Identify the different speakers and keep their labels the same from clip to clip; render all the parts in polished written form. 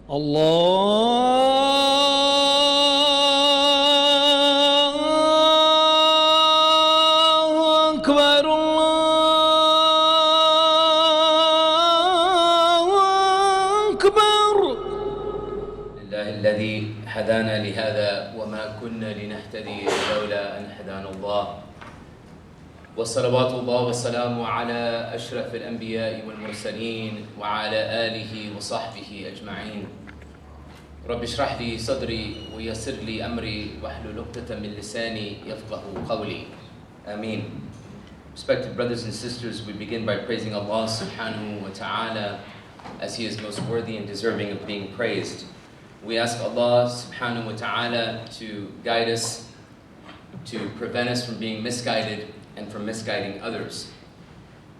Speaker 1: الله أكبر الله أكبر.
Speaker 2: لله الذي هدانا لهذا وما كنا لنهتدي لولا أن هدانا الله. وصلوات الله والسلام على أشرف الأنبياء والمرسلين وعلى آله وصحبه أجمعين. رب اشرح لي صدري ويسر لي أمري واحلل عقدة من لساني يفقه قولي. Ameen. Respected brothers and sisters, we begin by praising Allah subhanahu wa ta'ala as He is most worthy and deserving of being praised. We ask Allah subhanahu wa ta'ala to guide us, to prevent us from being misguided and from misguiding others.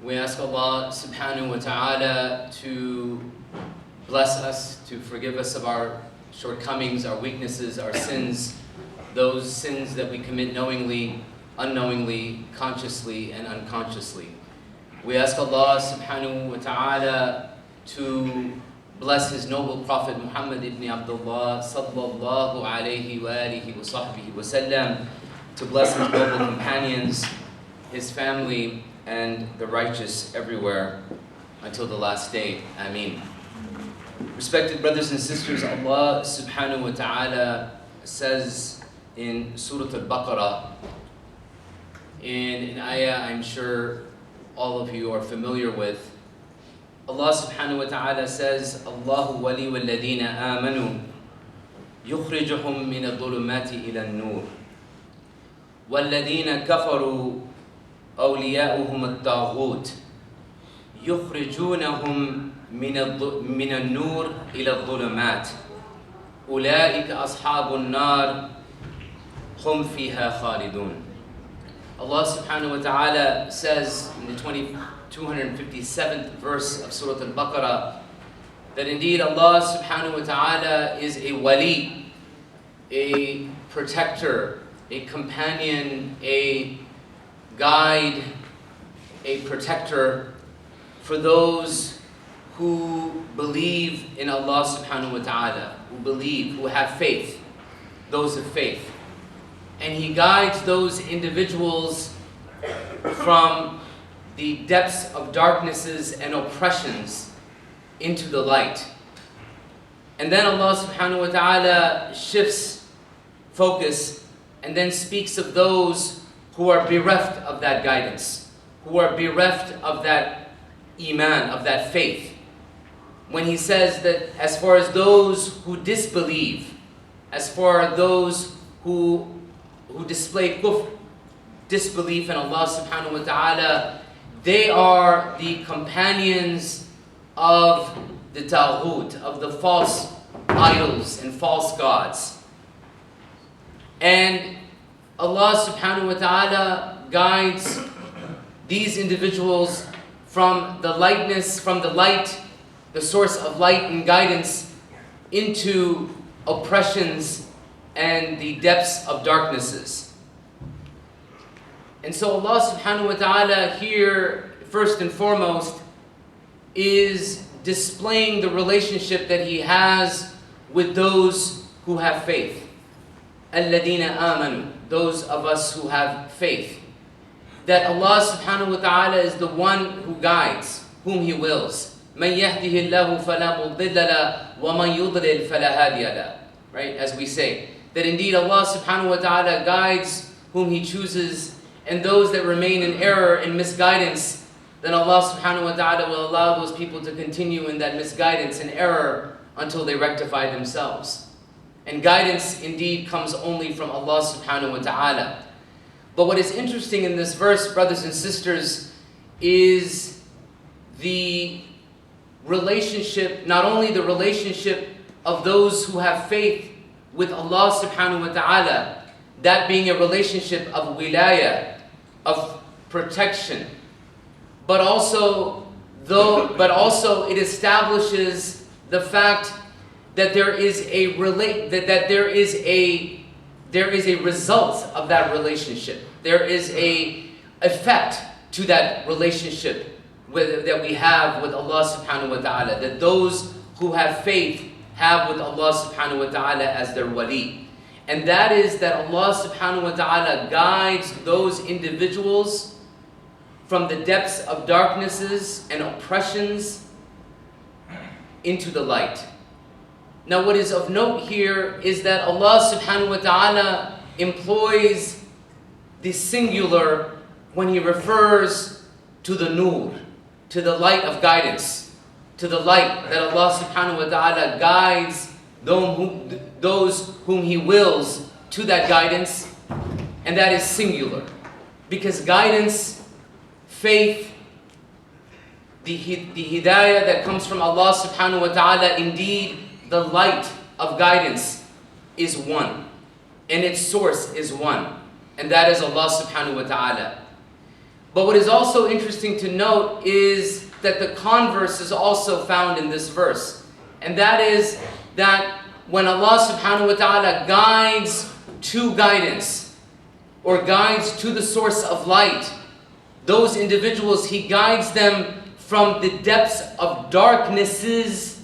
Speaker 2: We ask Allah subhanahu wa ta'ala to bless us, to forgive us of our shortcomings, our weaknesses, our sins, those sins that we commit knowingly, unknowingly, consciously, and unconsciously. We ask Allah subhanahu wa ta'ala to bless His noble Prophet Muhammad ibn Abdullah sallallahu alayhi wa alihi wa sahbihi wa sallam, to bless his noble companions, his family, and the righteous everywhere until the last day. Ameen. Respected brothers and sisters, Allah subhanahu wa ta'ala says in Surah Al-Baqarah, in an ayah I'm sure all of you are familiar with, Allah subhanahu wa ta'ala says, Allahu wali walladina amanu yukhrijuhum min al-dhulumati ila an-nur walladina kafaru أولياؤهم الطاغوت يخرجونهم من النور إلى الظلمات أولئك أصحاب النار هم فيها خالدون. Allah subhanahu wa ta'ala says in the 257th verse of Surah Al-Baqarah that indeed Allah subhanahu wa ta'ala is a wali, a protector, a companion, a guide, a protector for those who believe in Allah subhanahu wa ta'ala, who believe, who have faith, those of faith. And He guides those individuals from the depths of darknesses and oppressions into the light. And then Allah subhanahu wa ta'ala shifts focus and then speaks of those who are bereft of that guidance, who are bereft of that iman, of that faith. When He says that as far as those who disbelieve, as far as those who display kufr, disbelief in Allah subhanahu wa ta'ala, they are the companions of the taghut, of the false idols and false gods. And Allah subhanahu wa ta'ala guides these individuals from the lightness, from the light, the source of light and guidance, into oppressions and the depths of darknesses. And so Allah subhanahu wa ta'ala here, first and foremost, is displaying the relationship that He has with those who have faith. الَّذِينَ آمَنُوا, those of us who have faith. That Allah subhanahu wa ta'ala is the one who guides whom He wills. مَنْ يَهْدِهِ اللَّهُ فَلَا مُضِلَّ لَهُ وَمَنْ يُضْلِلْ فَلَا هَادِيَ لَهُ. Right, as we say. That indeed Allah subhanahu wa ta'ala guides whom He chooses, and those that remain in error and misguidance, then Allah subhanahu wa ta'ala will allow those people to continue in that misguidance and error until they rectify themselves. And guidance indeed comes only from Allah subhanahu wa ta'ala. But what is interesting in this verse, brothers and sisters, is the relationship, not only the relationship of those who have faith with Allah subhanahu wa ta'ala, that being a relationship of wilayah, of protection, but also it establishes the fact that there is a result of that relationship. There is a effect to that relationship that we have with Allah subhanahu wa ta'ala. That those who have faith have with Allah subhanahu wa ta'ala as their wali. And that is that Allah subhanahu wa ta'ala guides those individuals from the depths of darknesses and oppressions into the light. Now what is of note here is that Allah subhanahu wa ta'ala employs the singular when He refers to the nur, to the light of guidance, to the light that Allah subhanahu wa ta'ala guides those whom He wills to that guidance, and that is singular. Because guidance, faith, the hidayah that comes from Allah subhanahu wa ta'ala, indeed the light of guidance is one, and its source is one, and that is Allah subhanahu wa ta'ala. But what is also interesting to note is that the converse is also found in this verse, and that is that when Allah subhanahu wa ta'ala guides to guidance, or guides to the source of light, those individuals, He guides them from the depths of darknesses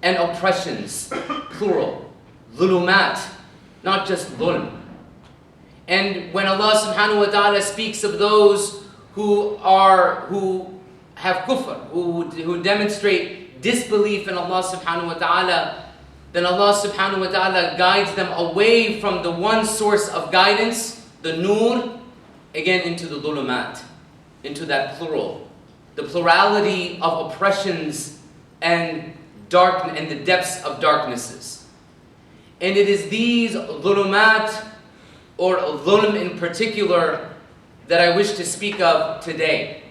Speaker 2: and oppressions, plural, dhulumat, not just dhulm. And when Allah subhanahu wa ta'ala speaks of those who have kufr, who demonstrate disbelief in Allah subhanahu wa ta'ala, then Allah subhanahu wa ta'ala guides them away from the one source of guidance, the nur, again into the dhulumat, into that plural, the plurality of oppressions and the depths of darknesses. And it is these dhulumat, or dhulm in particular, that I wish to speak of today.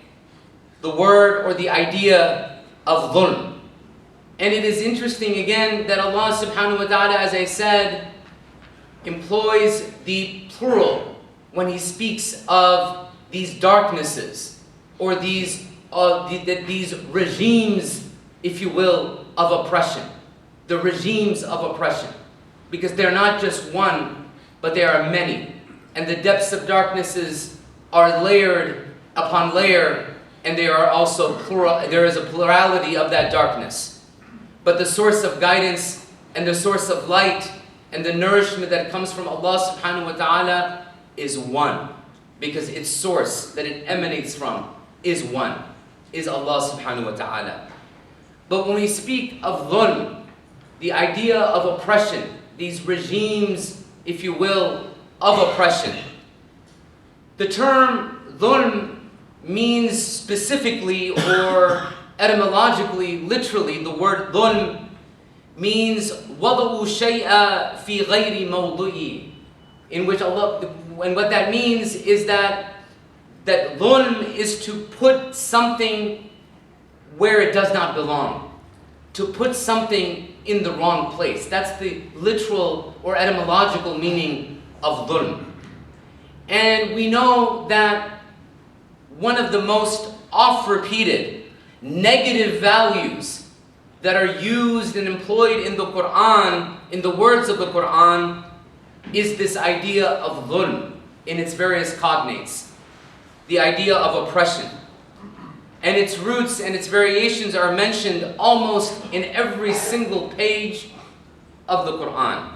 Speaker 2: The word or the idea of dhulm. And it is interesting again that Allah subhanahu wa ta'ala, as I said, employs the plural when He speaks of these darknesses, or these regimes, if you will, of oppression. The regimes of oppression. Because they're not just one, but there are many. And the depths of darknesses are layered upon layer, and they are also plural. There is a plurality of that darkness. But the source of guidance and the source of light and the nourishment that comes from Allah subhanahu wa ta'ala is one. Because its source that it emanates from is one, is Allah subhanahu wa ta'ala. But when we speak of dhulm, the idea of oppression, these regimes, if you will, of oppression, the term dhulm means specifically, or etymologically, literally, the word dhulm means وَضَعُ شَيْءً فِي غَيْرِ مَوْضُعِهِ, in which Allah, and what that means is that dhulm is to put something where it does not belong, to put something in the wrong place. That's the literal or etymological meaning of dhulm. And we know that one of the most oft-repeated negative values that are used and employed in the Quran, in the words of the Quran, is this idea of dhulm in its various cognates. The idea of oppression. And its roots and its variations are mentioned almost in every single page of the Quran.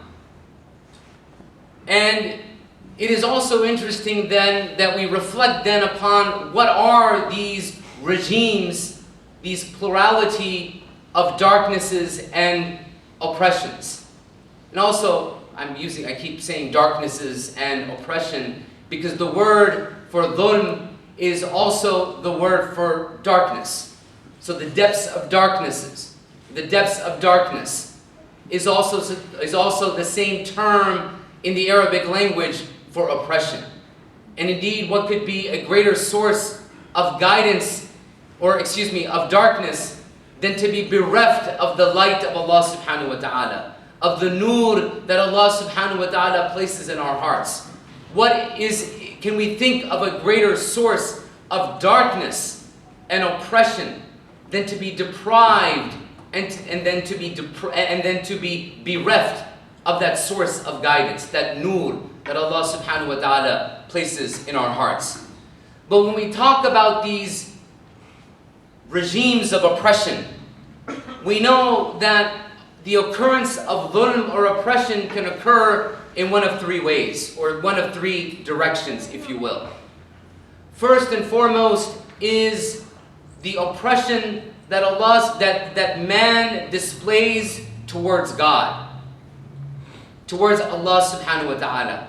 Speaker 2: And it is also interesting then that we reflect then upon what are these regimes, these plurality of darknesses and oppressions. And also, I keep saying darknesses and oppression because the word for dhulm is also the word for darkness. So the depths of darknesses, the depths of darkness is also the same term in the Arabic language for oppression. And indeed, what could be a greater source of guidance, of darkness, than to be bereft of the light of Allah subhanahu wa ta'ala, of the nur that Allah subhanahu wa ta'ala places in our hearts. Can we think of a greater source of darkness and oppression than to be deprived and then to be bereft of that source of guidance, that nur that Allah subhanahu wa ta'ala places in our hearts? But when we talk about these regimes of oppression, we know that the occurrence of dhulm or oppression can occur in one of three ways, or one of three directions, if you will. First and foremost is the oppression that that man displays towards God, towards Allah subhanahu wa ta'ala.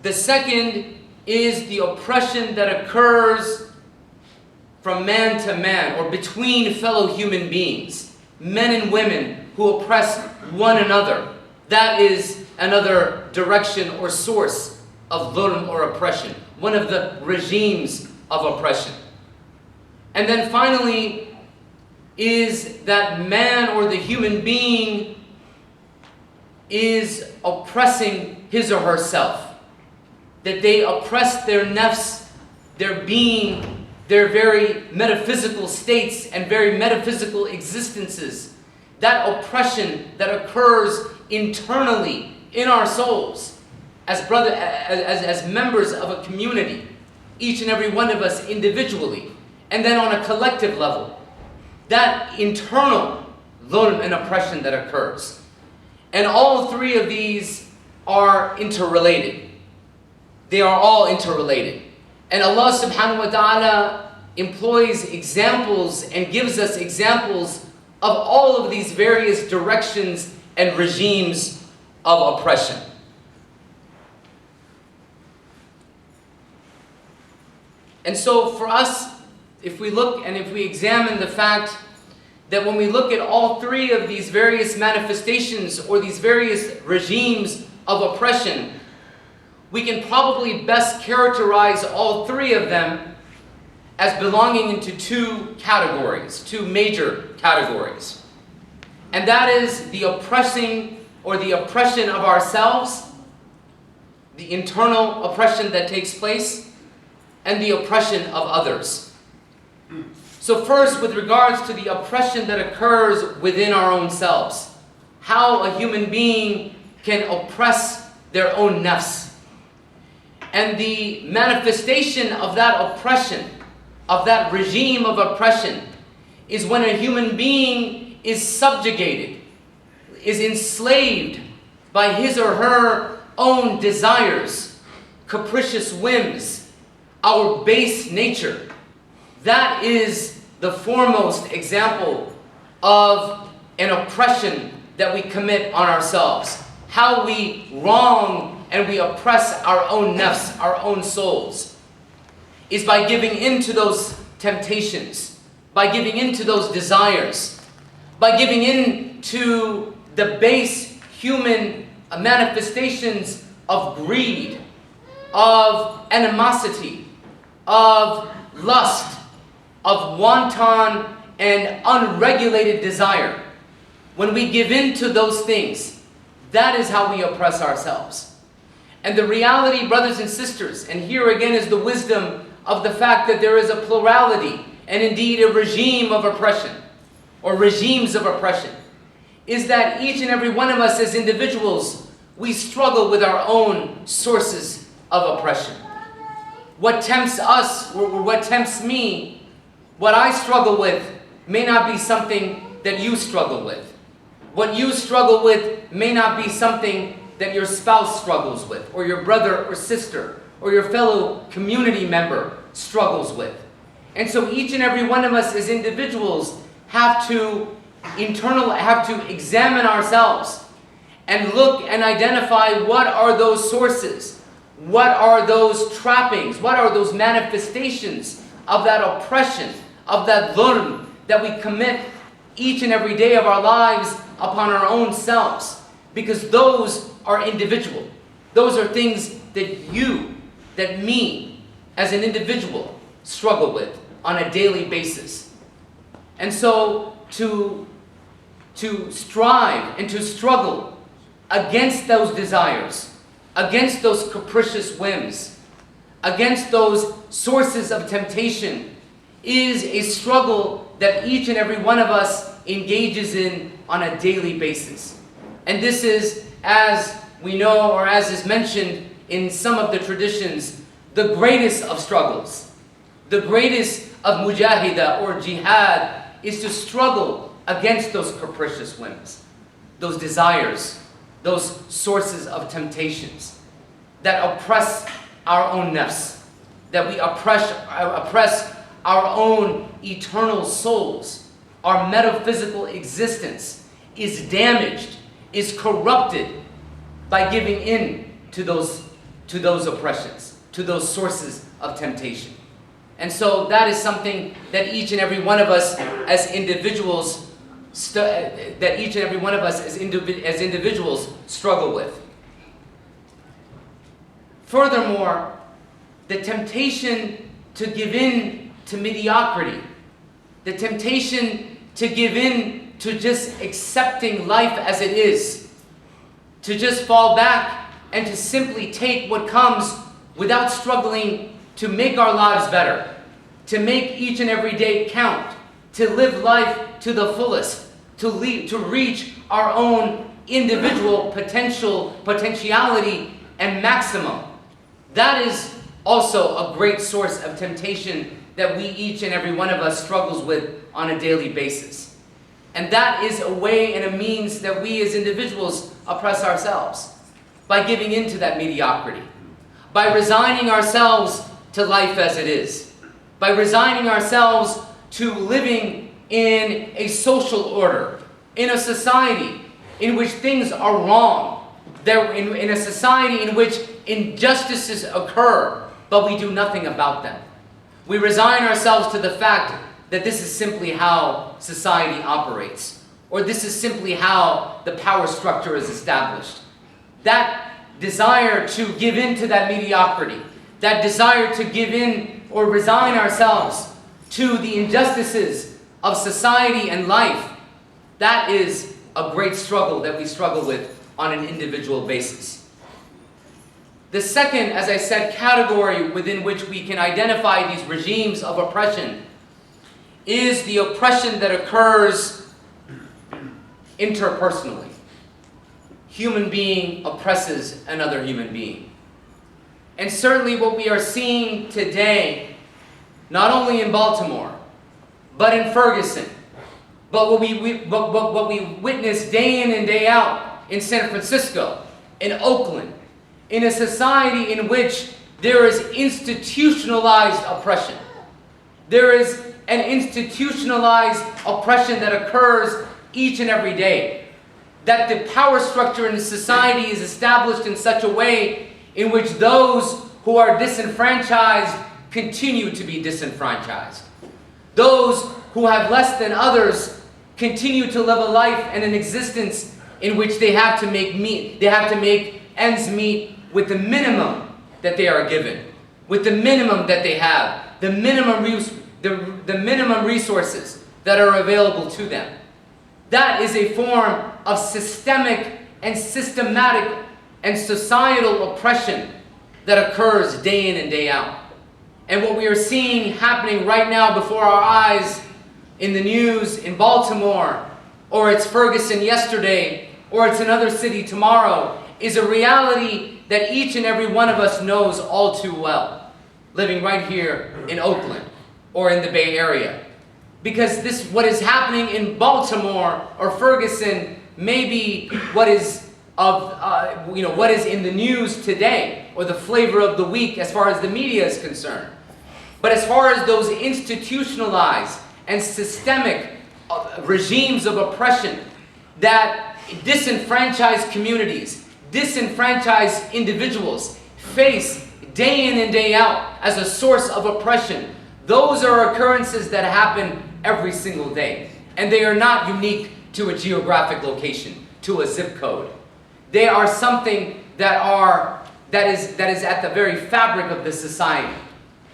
Speaker 2: The second is the oppression that occurs from man to man, or between fellow human beings, men and women who oppress one another. That is another direction or source of dhulm or oppression, one of the regimes of oppression. And then finally is that man or the human being is oppressing his or herself, that they oppress their nafs, their being, their very metaphysical states and very metaphysical existences. That oppression that occurs internally in our souls as members of a community, each and every one of us individually, and then on a collective level, that internal dhulm and oppression that occurs. And all three of these are interrelated. They are all interrelated. And Allah subhanahu wa ta'ala employs examples and gives us examples of all of these various directions and regimes of oppression. And so for us, if we look and if we examine the fact that when we look at all three of these various manifestations or these various regimes of oppression, we can probably best characterize all three of them as belonging into two categories, two major categories. And that is the oppressing or the oppression of ourselves, the internal oppression that takes place, and the oppression of others. So first, with regards to the oppression that occurs within our own selves, how a human being can oppress their own nafs. And the manifestation of that oppression, of that regime of oppression, is when a human being is subjugated, is enslaved by his or her own desires, capricious whims, our base nature. That is the foremost example of an oppression that we commit on ourselves. How we wrong and we oppress our own nafs, our own souls, is by giving in to those temptations, by giving in to those desires, by giving in to the base human manifestations of greed, of animosity, of lust, of wanton and unregulated desire. When we give in to those things, that is how we oppress ourselves. And the reality, brothers and sisters, and here again is the wisdom of the fact that there is a plurality and indeed a regime of oppression, or regimes of oppression, is that each and every one of us as individuals, we struggle with our own sources of oppression. What tempts us, or what tempts me, what I struggle with may not be something that you struggle with. What you struggle with may not be something that your spouse struggles with, or your brother or sister, or your fellow community member struggles with. And so each and every one of us as individuals have to examine ourselves and look and identify what are those sources, what are those trappings, what are those manifestations of that oppression, of that dhulm that we commit each and every day of our lives upon our own selves. Because those are individual. Those are things that you, that me, as an individual, struggle with on a daily basis. And so to strive and to struggle against those desires, against those capricious whims, against those sources of temptation, is a struggle that each and every one of us engages in on a daily basis. And this is, as we know, or as is mentioned in some of the traditions, the greatest of struggles. The greatest of mujahidah or jihad is to struggle against those capricious whims,
Speaker 3: those desires, those sources of temptations that oppress our own nafs, that we oppress our own eternal souls. Our metaphysical existence is damaged, is corrupted by giving in to those oppressions, to those sources of temptation. And so that is something that each and every one of us as individuals struggle with. Furthermore, the temptation to give in to mediocrity, the temptation to give in to just accepting life as it is, to just fall back and to simply take what comes without struggling to make our lives better, to make each and every day count, to live life to the fullest, to reach our own individual potentiality and maximum. That is also a great source of temptation that we, each and every one of us, struggles with on a daily basis. And that is a way and a means that we as individuals oppress ourselves, by giving in to that mediocrity, by resigning ourselves to life as it is, by resigning ourselves to living in a social order, in a society in which things are wrong, in a society in which injustices occur, but we do nothing about them. We resign ourselves to the fact that this is simply how society operates, or this is simply how the power structure is established. That desire to give in to that mediocrity, that desire to give in or resign ourselves to the injustices of society and life, that is a great struggle that we struggle with on an individual basis. The second, as I said, category within which we can identify these regimes of oppression is the oppression that occurs interpersonally. Human being oppresses another human being. And certainly what we are seeing today, not only in Baltimore, but in Ferguson, but what we witness day in and day out in San Francisco, in Oakland, in a society in which there is institutionalized oppression. There is an institutionalized oppression that occurs each and every day. That the power structure in society is established in such a way in which those who are disenfranchised continue to be disenfranchised. Those who have less than others continue to live a life and an existence in which they have to make ends meet with the minimum that they are given, with the minimum that they have, the minimum resources that are available to them. That is a form of systemic and systematic and societal oppression that occurs day in and day out. And what we are seeing happening right now before our eyes in the news in Baltimore, or it's Ferguson yesterday, or it's another city tomorrow, is a reality that each and every one of us knows all too well, living right here in Oakland or in the Bay Area. Because what is happening in Baltimore or Ferguson may be what is in the news today, or the flavor of the week as far as the media is concerned. But as far as those institutionalized and systemic regimes of oppression that disenfranchised communities, disenfranchised individuals face day in and day out as a source of oppression, those are occurrences that happen every single day. And they are not unique to a geographic location, to a zip code. They are something that is at the very fabric of the society.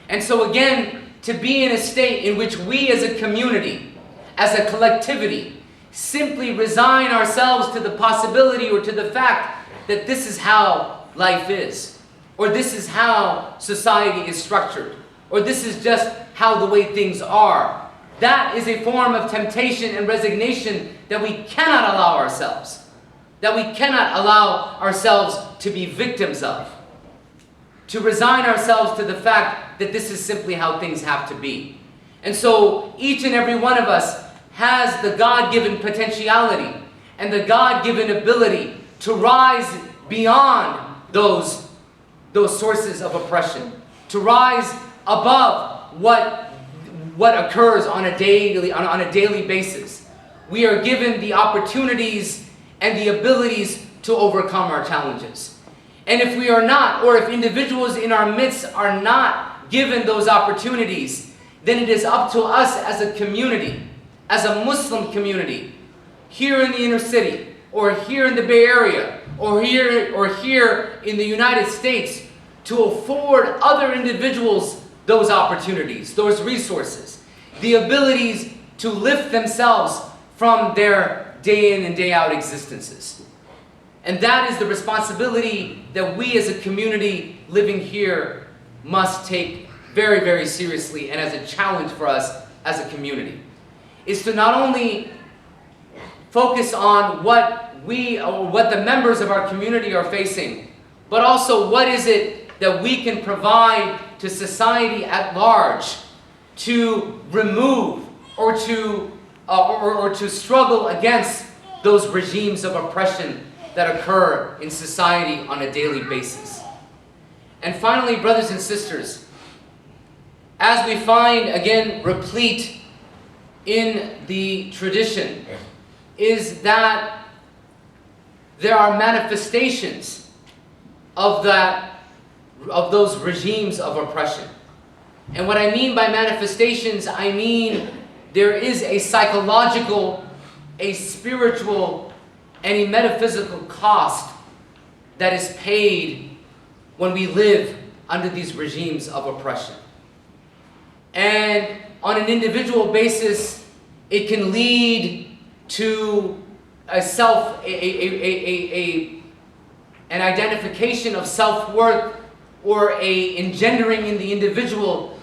Speaker 3: And so again, to be in a state in which we as a community, as a collectivity, simply resign ourselves to the possibility or to the fact that this is how life is, or this is how society is structured, or this is just how the way things are. That is a form of temptation and resignation that we cannot allow ourselves, to be victims of. To resign ourselves to the fact that this is simply how things have to be. And so each and every one of us has the God-given potentiality and the God-given ability to rise beyond those sources of oppression, to rise above what occurs on a daily basis. We are given the opportunities and the abilities to overcome our challenges. And if we are not, or if individuals in our midst are not given those opportunities, then it is up to us as a community, as a Muslim community, here in the inner city, or here in the Bay Area, or here in the United States, to afford other individuals those opportunities, those resources, the abilities to lift themselves from their day in and day out existences. And that is the responsibility that we as a community living here must take very, very seriously, and as a challenge for us as a community, is to not only focus on what the members of our community are facing, but also what is it that we can provide to society at large to remove or to struggle against those regimes of oppression that occur in society on a daily basis. And finally, brothers and sisters, as we find again replete in the tradition, is that there are manifestations of those regimes of oppression. And what I mean by manifestations, I mean there is a psychological, a spiritual, and a metaphysical cost that is paid when we live under these regimes of oppression. And on an individual basis, it can lead to an identification of self-worth, or a engendering in the individual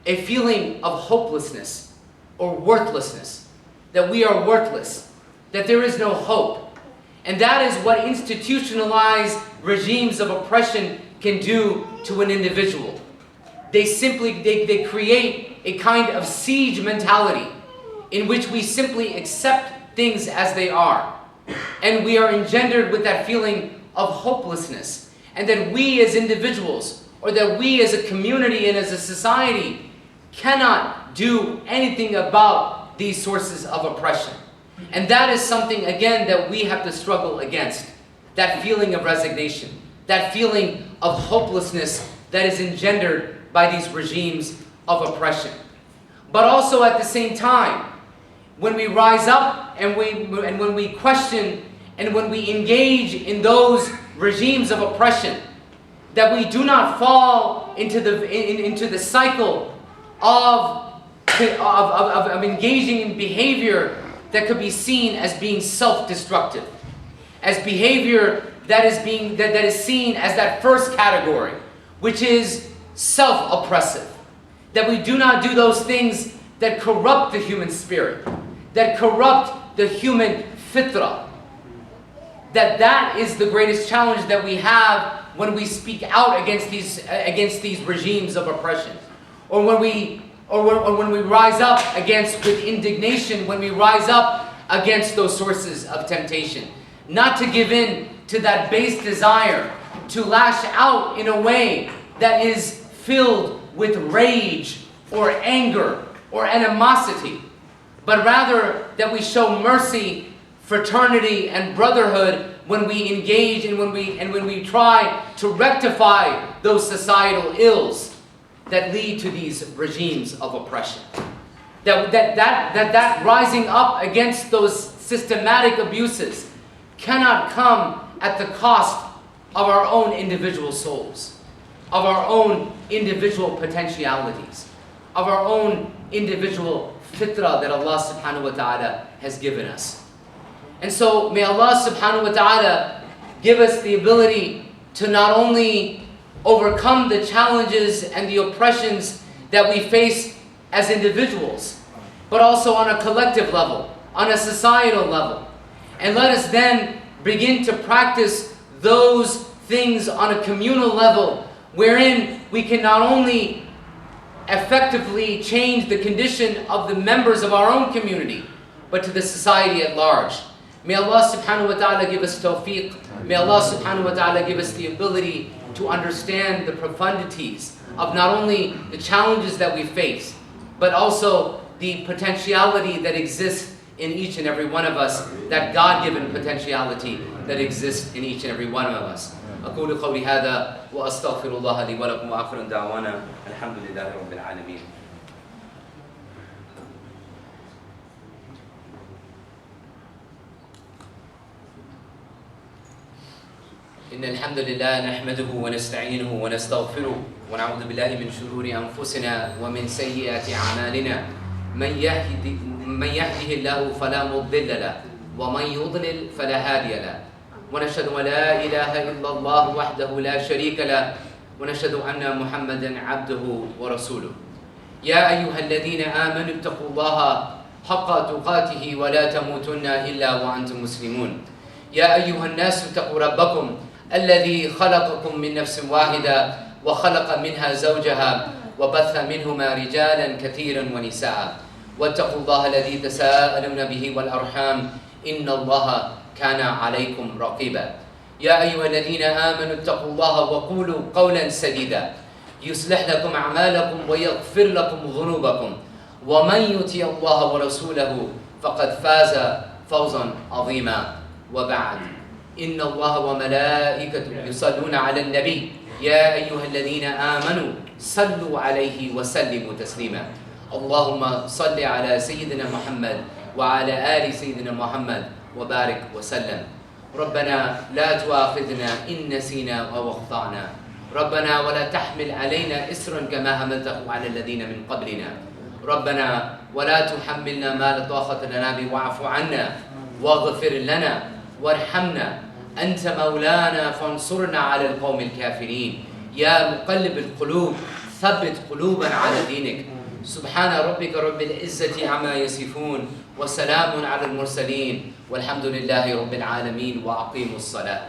Speaker 3: a feeling of hopelessness or worthlessness, that we are worthless, that there is no hope. And that is what institutionalized regimes of oppression can do to an individual. They create a kind of siege mentality in which we simply accept things as they are. And we are engendered with that feeling of hopelessness. And that we as individuals, or that we as a community and as a society, cannot do anything about these sources of oppression. And that is something, again, that we have to struggle against. That feeling of resignation, that feeling of hopelessness that is engendered by these regimes of oppression. But also at the same time, when we rise up and when we question and when we engage in those regimes of oppression, that we do not fall into the cycle of engaging in behavior that could be seen as being self-destructive, as behavior that is seen as that first category, which is self-oppressive. That we do not do those things that corrupt the human spirit, that corrupt the human fitrah. That is the greatest challenge that we have when we speak out against these regimes of oppression, or when we rise up with indignation, when we rise up against those sources of temptation, not to give in to that base desire to lash out in a way that is filled with rage or anger or animosity, but rather that we show mercy, fraternity, and brotherhood when we engage and when we try to rectify those societal ills that lead to these regimes of oppression. That rising up against those systematic abuses cannot come at the cost of our own individual souls, of our own individual potentialities, of our own individual fitrah that Allah subhanahu wa ta'ala has given us. And so may Allah subhanahu wa ta'ala give us the ability to not only overcome the challenges and the oppressions that we face as individuals, but also on a collective level, on a societal level. And let us then begin to practice those things on a communal level, wherein we can not only effectively change the condition of the members of our own community, but to the society at large. May Allah subhanahu wa ta'ala give us tawfiq. May Allah subhanahu wa ta'ala give us the ability to understand the profundities of not only the challenges that we face, but also the potentiality that exists in each and every one of us, that God-given potentiality that exists in each and every one of us. أقول قولي هذا وأستغفر الله لي ولكم وآخر دعوانا الحمد لله رب العالمين. إن الحمد لله نحمده ونستعينه ونستغفره ونعوذ بالله من شرور أنفسنا ومن سيئات أعمالنا من يهده الله فلا مضل له ومن يضلل فلا هادي له ونشهد أن لا إله إلا الله وحده لا شريك له ونشهد أن محمدا عبده ورسوله. يا أيها الذين آمنوا اتقوا الله حق تقاته ولا تموتن إلا وأنتم مسلمون. يا أيها الناس اتقوا ربكم الذي خلقكم من نفس واحدة وخلق منها زوجها وبث منهما رجالا كثيرا ونساء واتقوا الله الذي تساءلون به والأرحام إن الله كان عليكم رقيبا. يا أيها الذين آمنوا اتقوا الله وقولوا قولا سديدا يصلح لكم أعمالكم ويغفر لكم ذنوبكم ومن يطع الله ورسوله فقد فاز فوزا عظيما. وبعد، إن الله وملائكته يصلون على النبي يا أيها الذين آمنوا صلوا عليه وسلموا تسليما. اللهم صل على سيدنا محمد وعلى آل سيدنا محمد وبارك وسلم. ربنا لا تؤاخذنا إن نسينا أو أخطأنا. ربنا ولا تحمل علينا إسرا كما حملته على الذين من قبلنا. ربنا ولا تحملنا ما لا طاقة لنا به واعف عنا واغفر لنا وارحمنا أنت مولانا فانصرنا على القوم الكافرين. يا مقلب القلوب ثبت قلوبا على دينك. سبحان ربك رب العزة عما يصفون وسلام على المرسلين والحمد لله رب العالمين وأقيموا الصلاة.